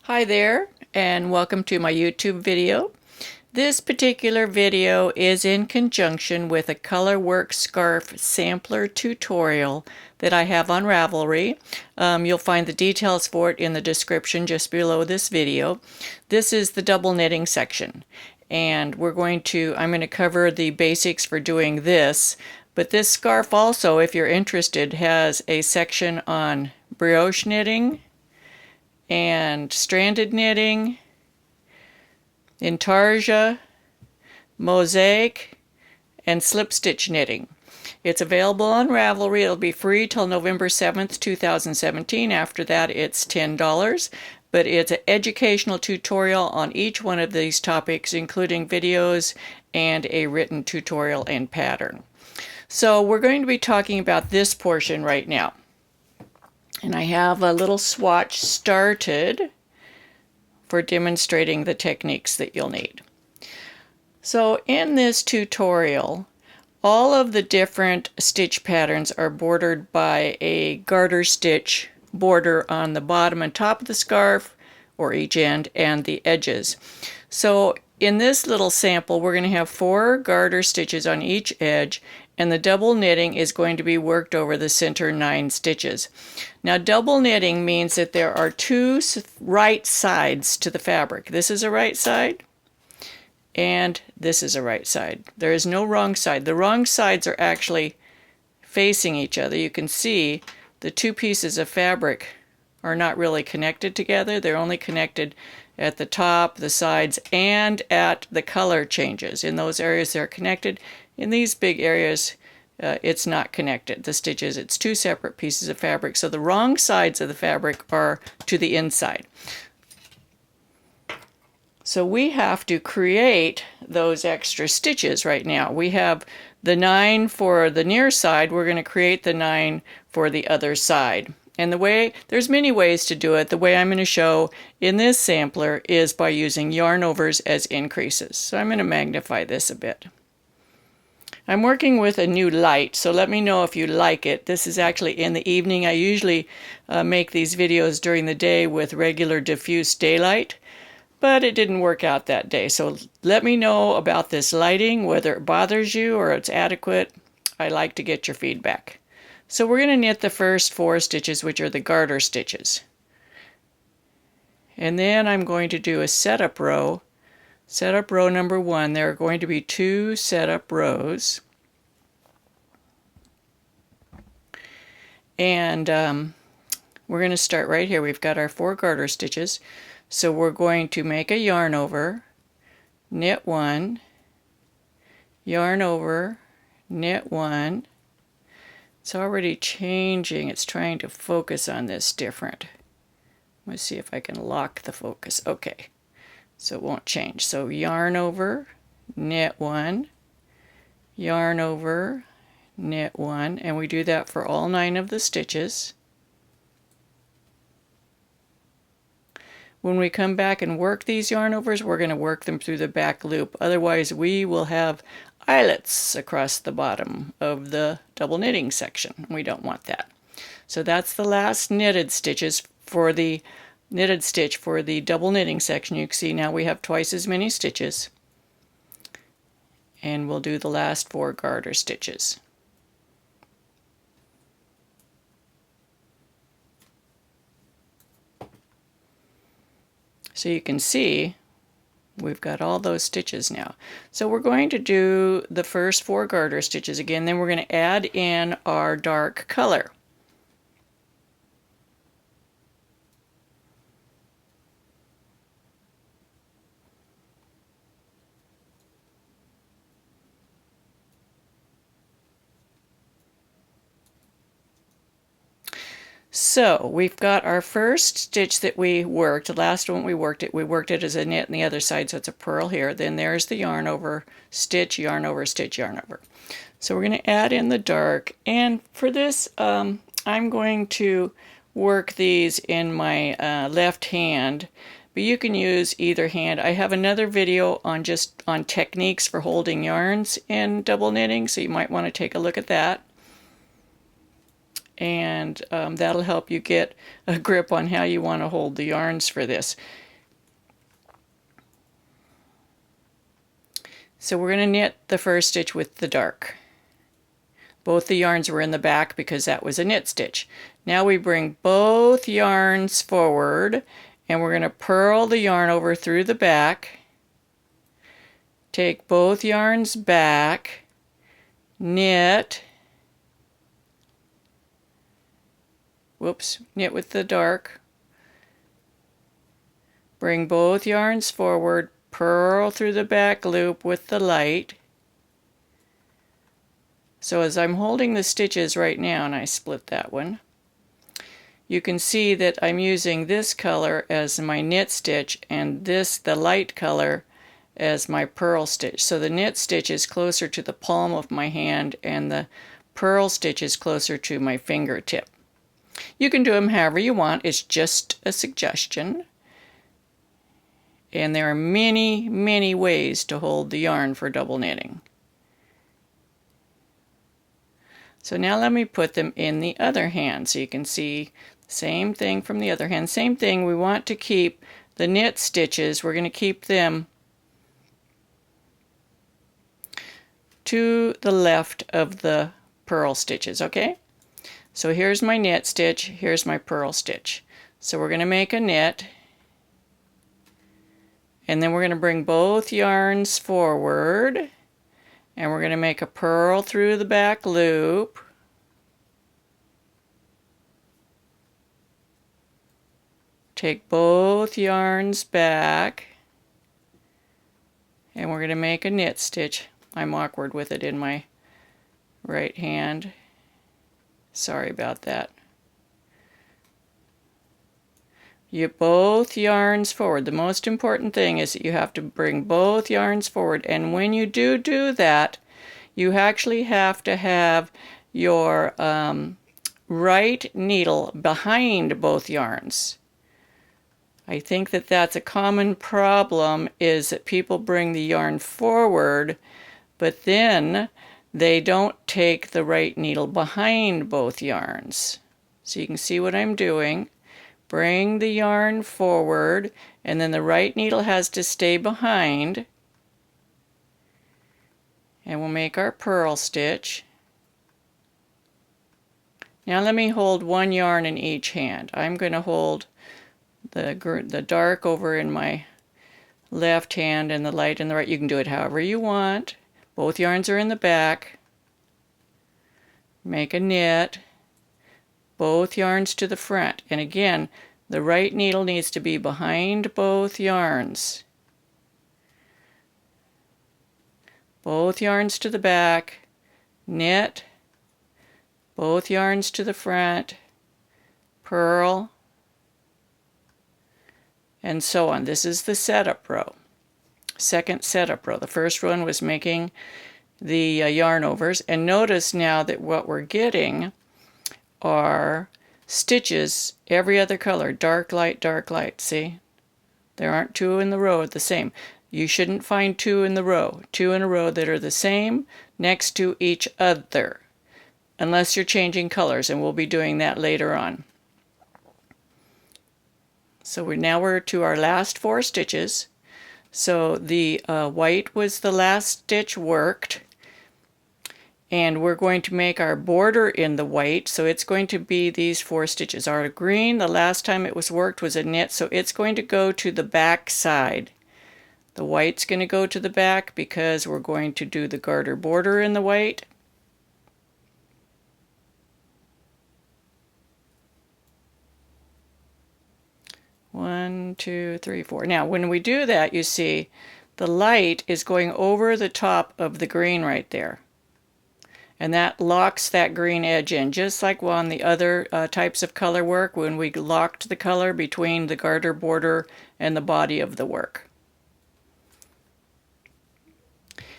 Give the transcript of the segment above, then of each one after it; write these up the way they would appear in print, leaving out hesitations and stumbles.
Hi there, and welcome to my YouTube video. This particular video is in conjunction with a colorwork scarf sampler tutorial that I have on Ravelry. You'll find the details for it in the description just below this video. This is the double knitting section, and I'm going to cover the basics for doing this. But this scarf also, if you're interested, has a section on brioche knitting and stranded knitting, intarsia, mosaic, and slip stitch knitting. It's available on Ravelry. It'll be free till November 7th, 2017. After that, it's $10. But it's an educational tutorial on each one of these topics, including videos and a written tutorial and pattern. So we're going to be talking about this portion right now. And I have a little swatch started for demonstrating the techniques that you'll need. So in this tutorial, all of the different stitch patterns are bordered by a garter stitch border on the bottom and top of the scarf, or each end, and the edges. So in this little sample, we're going to have 4 garter stitches on each edge, and the double knitting is going to be worked over the center 9 stitches. Now, double knitting means that there are 2 right sides to the fabric. This is a right side, and this is a right side. There is no wrong side. The wrong sides are actually facing each other. You can see the 2 pieces of fabric are not really connected together. They're only connected at the top, the sides, and at the color changes. In those areas they're connected. In these big areas it's not connected. The stitches, it's 2 separate pieces of fabric. So the wrong sides of the fabric are to the inside. So we have to create those extra stitches right now. We have the 9 for the near side. We're going to create the 9 for the other side. And there's many ways to do it. The way I'm going to show in this sampler is by using yarn overs as increases. So I'm going to magnify this a bit. I'm working with a new light, so let me know if you like it. This is actually in the evening. I usually make these videos during the day with regular diffuse daylight, but it didn't work out that day. So let me know about this lighting, whether it bothers you or it's adequate. I like to get your feedback. So we're going to knit the first 4 stitches, which are the garter stitches. And then I'm going to do a setup row. Setup row number 1. There are going to be 2 setup rows. And we're going to start right here. We've got our 4 garter stitches. So we're going to make a yarn over, knit 1, yarn over, knit 1. It's already changing. It's trying to focus on this different. Let's see if I can lock the focus. Okay. So it won't change. So yarn over, knit 1, yarn over, knit 1, and we do that for all 9 of the stitches. When we come back and work these yarn overs, we're going to work them through the back loop. Otherwise, we will have eyelets across the bottom of the double knitting section. We don't want that. So that's the last knitted stitches for the knitted stitch for the double knitting section. You can see now we have twice as many stitches, and we'll do the last 4 garter stitches. So you can see we've got all those stitches now. So we're going to do the first 4 garter stitches again, then we're going to add in our dark color. So we've got our first stitch that we worked. The last one we worked it as a knit on the other side, so it's a purl here. Then there's the yarn over, stitch, yarn over, stitch, yarn over. So we're going to add in the dark, and for this I'm going to work these in my left hand, but you can use either hand. I have another video on techniques for holding yarns in double knitting, so you might want to take a look at that. and that'll help you get a grip on how you want to hold the yarns for this. So we're going to knit the first stitch with the dark. Both the yarns were in the back because that was a knit stitch. Now we bring both yarns forward and we're going to purl the yarn over through the back. Take both yarns back, knit, knit with the dark, bring both yarns forward, purl through the back loop with the light. So as I'm holding the stitches right now, and I split that one, you can see that I'm using this color as my knit stitch and this, the light color, as my purl stitch. So the knit stitch is closer to the palm of my hand and the purl stitch is closer to my fingertip. You can do them however you want, it's just a suggestion. And there are many, many ways to hold the yarn for double knitting. So now let me put them in the other hand so you can see the same thing from the other hand. Same thing, we want to keep the knit stitches, we're going to keep them to the left of the purl stitches, okay? So here's my knit stitch, here's my purl stitch. So we're going to make a knit, and then we're going to bring both yarns forward, and we're going to make a purl through the back loop. Take both yarns back, and we're going to make a knit stitch. I'm awkward with it in my right hand. Sorry about that. You both yarns forward. The most important thing is that you have to bring both yarns forward, and when you do that, you actually have to have your right needle behind both yarns. I think that that's a common problem, is that people bring the yarn forward, but then they don't take the right needle behind both yarns. So you can see what I'm doing. Bring the yarn forward, and then the right needle has to stay behind. And we'll make our purl stitch. Now let me hold one yarn in each hand. I'm going to hold the dark over in my left hand and the light in the right. You can do it however you want. Both yarns are in the back. Make a knit. Both yarns to the front, and again the right needle needs to be behind both yarns. Both yarns to the back, knit, both yarns to the front, purl, and so on. This is the setup row, second setup row. The first one was making the yarn overs, and notice now that what we're getting are stitches every other color, dark, light, see? There aren't two in the row the same. You shouldn't find two in a row that are the same next to each other, unless you're changing colors, and we'll be doing that later on. So we're to our last 4 stitches. So the white was the last stitch worked, and we're going to make our border in the white, so it's going to be these 4 stitches. Our green, the last time it was worked, was a knit, so it's going to go to the back side. The white's going to go to the back because we're going to do the garter border in the white. One, two, three, four. Now when we do that, you see the light is going over the top of the green right there. And that locks that green edge in, just like on the other types of color work when we locked the color between the garter border and the body of the work.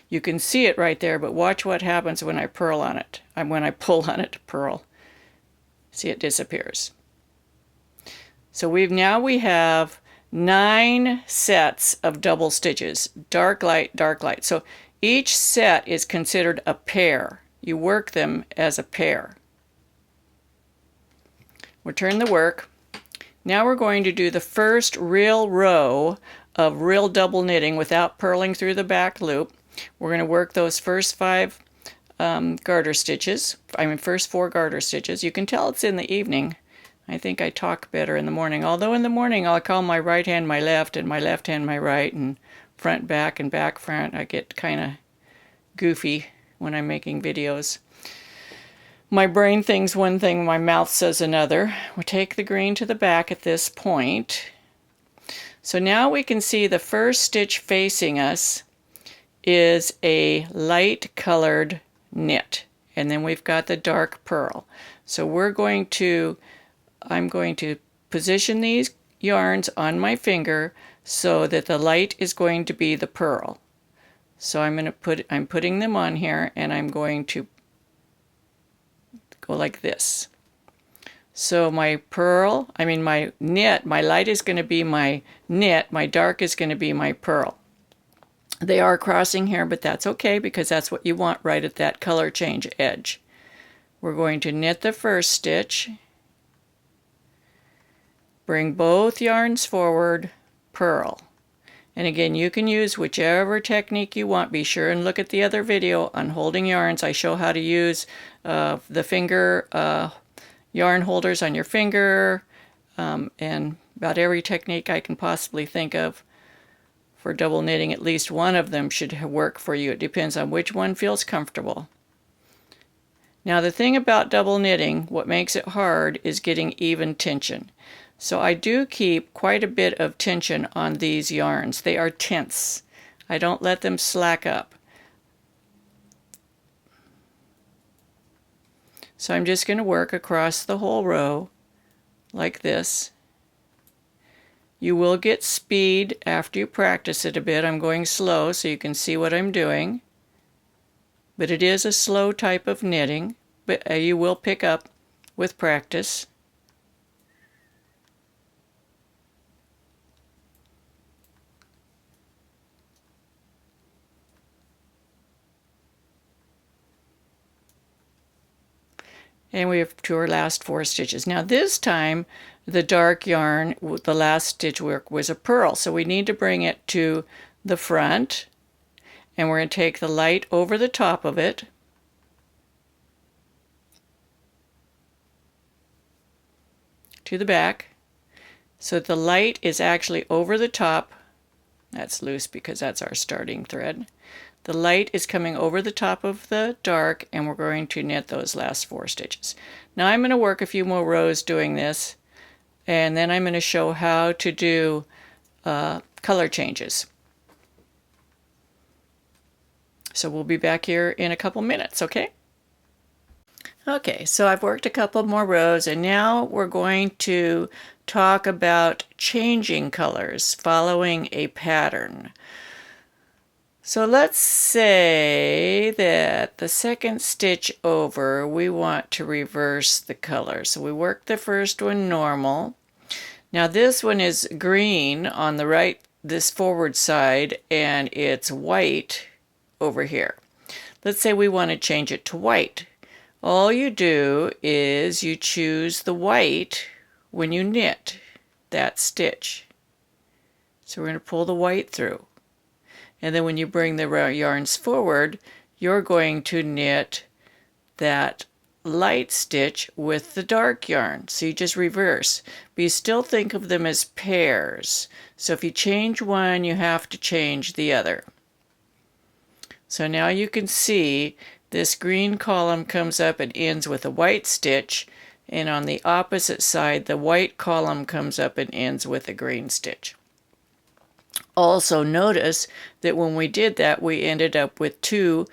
You can see it right there, but watch what happens when I purl on it. When I pull on it to purl. See, it disappears. So we have 9 sets of double stitches, dark, light, dark, light. So each set is considered a pair. You work them as a pair. Return the work. Now we're going to do the first real row of real double knitting without purling through the back loop. We're going to work those first 5 garter stitches. First 4 garter stitches. You can tell it's in the evening. I think I talk better in the morning. Although in the morning I'll call my right hand my left and my left hand my right, and front back and back front. I get kind of goofy when I'm making videos. My brain thinks one thing, my mouth says another. We'll take the green to the back at this point. So now we can see the first stitch facing us is a light colored knit, and then we've got the dark purl. So I'm going to position these yarns on my finger so that the light is going to be the purl. So I'm putting them on here, and I'm going to go like this. So my knit, my light is going to be my knit, my dark is going to be my purl. They are crossing here, but that's okay because that's what you want right at that color change edge. We're going to knit the first stitch, bring both yarns forward, purl. And again, you can use whichever technique you want. Be sure and look at the other video on holding yarns. I show how to use the finger yarn holders on your finger, and about every technique I can possibly think of for double knitting. At least one of them should work for you. It depends on which one feels comfortable. Now the thing about double knitting, what makes it hard is getting even tension. So I do keep quite a bit of tension on these yarns. They are tense. I don't let them slack up. So I'm just going to work across the whole row like this. You will get speed after you practice it a bit. I'm going slow so you can see what I'm doing. But it is a slow type of knitting, but you will pick up with practice. And we have to our last 4 stitches. Now this time the dark yarn, the last stitch work was a purl, so we need to bring it to the front, and we're going to take the light over the top of it, to the back, so the light is actually over the top. That's loose because that's our starting thread. The light is coming over the top of the dark, and we're going to knit those last 4 stitches. Now I'm going to work a few more rows doing this, and then I'm going to show how to do color changes. So we'll be back here in a couple minutes, okay? Okay, so I've worked a couple more rows, and now we're going to talk about changing colors following a pattern. So let's say that the second stitch over, we want to reverse the color. So we work the first one normal. Now this one is green on the right, this forward side, and it's white over here. Let's say we want to change it to white. All you do is you choose the white when you knit that stitch. So we're going to pull the white through. And then when you bring the yarns forward, you're going to knit that light stitch with the dark yarn. So you just reverse. But you still think of them as pairs. So if you change one, you have to change the other. So now you can see this green column comes up and ends with a white stitch, and on the opposite side, the white column comes up and ends with a green stitch. Also notice that when we did that, we ended up with 2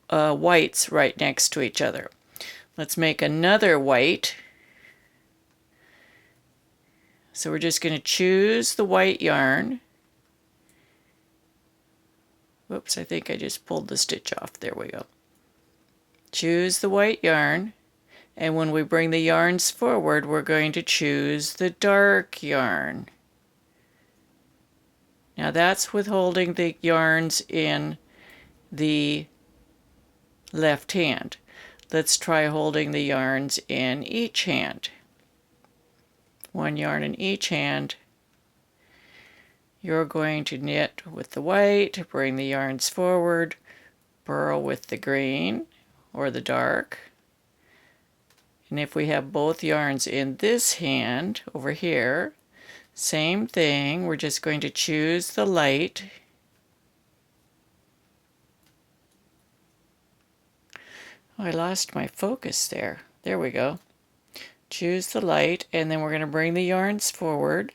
whites right next to each other. Let's make another white. So we're just going to choose the white yarn. Whoops, I think I just pulled the stitch off. There we go. Choose the white yarn, and when we bring the yarns forward, we're going to choose the dark yarn. Now that's with holding the yarns in the left hand. Let's try holding the yarns in each hand. one yarn in each hand. You're going to knit with the white, bring the yarns forward, purl with the green or the dark. And if we have both yarns in this hand over here, same thing, we're just going to choose the light. Oh, I lost my focus there. There we go. Choose the light, and then we're going to bring the yarns forward,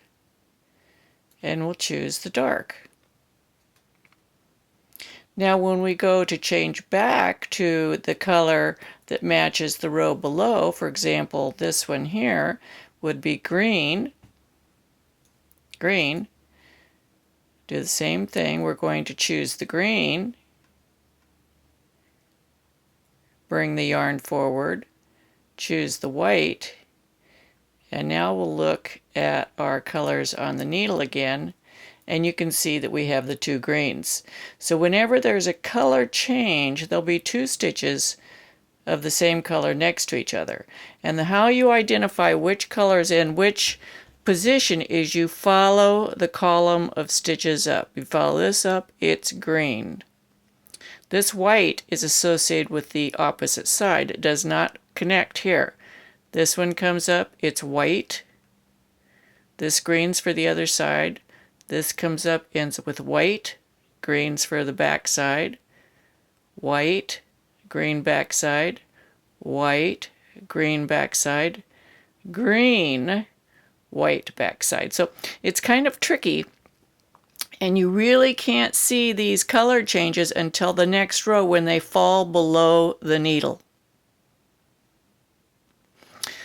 and we'll choose the dark. Now when we go to change back to the color that matches the row below, for example, this one here would be green. Green. Do the same thing. We're going to choose the green, bring the yarn forward, choose the white, and now we'll look at our colors on the needle again, and you can see that we have the two greens. So whenever there's a color change, there'll be two stitches of the same color next to each other. And how you identify which color is in which position is you follow the column of stitches up. You follow this up, it's green. This white is associated with the opposite side. It does not connect here. This one comes up, it's white. This green's for the other side. This comes up, ends with white. Green's for the back side. White, green back side. White, green back side. Green, white back side. So it's kind of tricky, and you really can't see these color changes until the next row when they fall below the needle.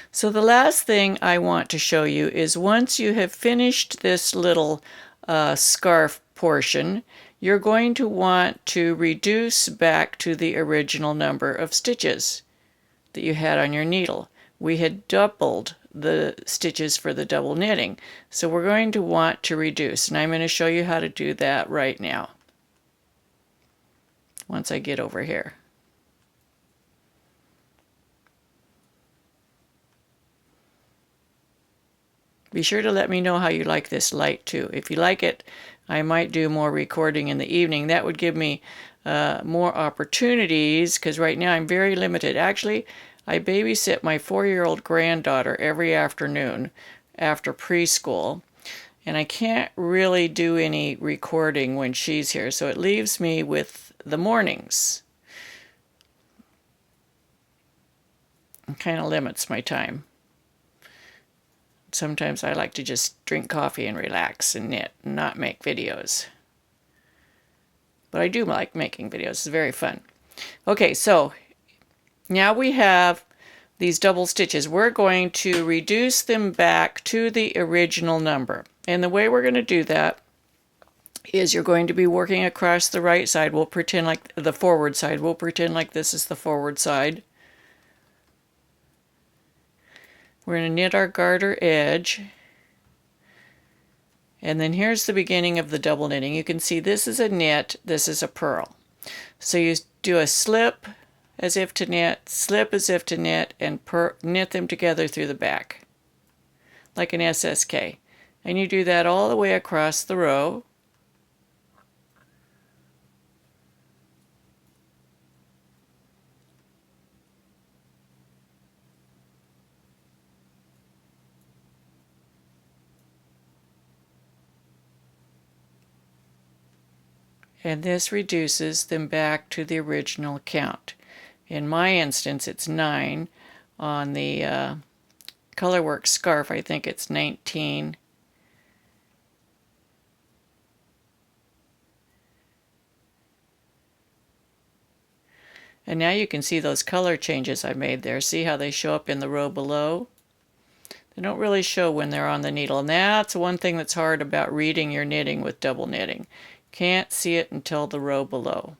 So the last thing I want to show you is once you have finished this little scarf portion, you're going to want to reduce back to the original number of stitches that you had on your needle. We had doubled the stitches for the double knitting, so we're going to want to reduce, and I'm going to show you how to do that right now once I get over here. Be sure to let me know how you like this light too. If you like it, I might do more recording in the evening. That would give me more opportunities, because right now I'm very limited. Actually, I babysit my 4-year-old granddaughter every afternoon after preschool, and I can't really do any recording when she's here, so it leaves me with the mornings. It kind of limits my time. Sometimes I like to just drink coffee and relax and knit and not make videos. But I do like making videos. It's very fun. Okay, so now we have these double stitches. We're going to reduce them back to the original number. And the way we're going to do that is you're going to be working across the right side. We'll pretend like the forward side. We'll pretend like this is the forward side. We're going to knit our garter edge, and then here's the beginning of the double knitting. You can see this is a knit, this is a purl. So you do a slip as if to knit, slip as if to knit, and knit them together through the back, like an SSK. And you do that all the way across the row. And this reduces them back to the original count. In my instance, it's 9. On the Colorwork scarf, I think it's 19. And now you can see those color changes I made there. See how they show up in the row below? They don't really show when they're on the needle. And that's one thing that's hard about reading your knitting with double knitting. Can't see it until the row below.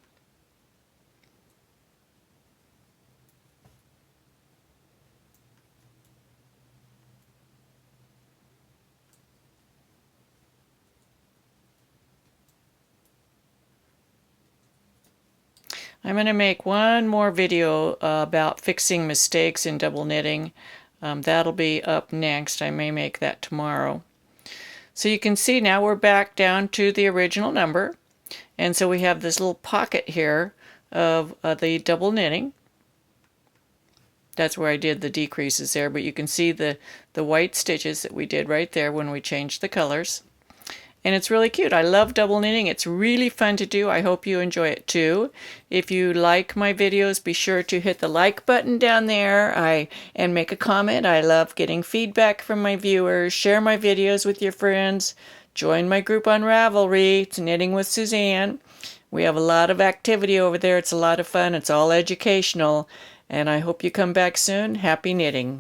I'm going to make one more video about fixing mistakes in double knitting. That'll be up next. I may make that tomorrow. So you can see now we're back down to the original number. And so we have this little pocket here of the double knitting. That's where I did the decreases there, but you can see the white stitches that we did right there when we changed the colors. And it's really cute. I love double knitting. It's really fun to do. I hope you enjoy it too. If you like my videos, be sure to hit the like button down there and make a comment. I love getting feedback from my viewers. Share my videos with your friends. Join my group on Ravelry. It's Knitting with Suzanne. We have a lot of activity over there. It's a lot of fun. It's all educational. And I hope you come back soon. Happy knitting.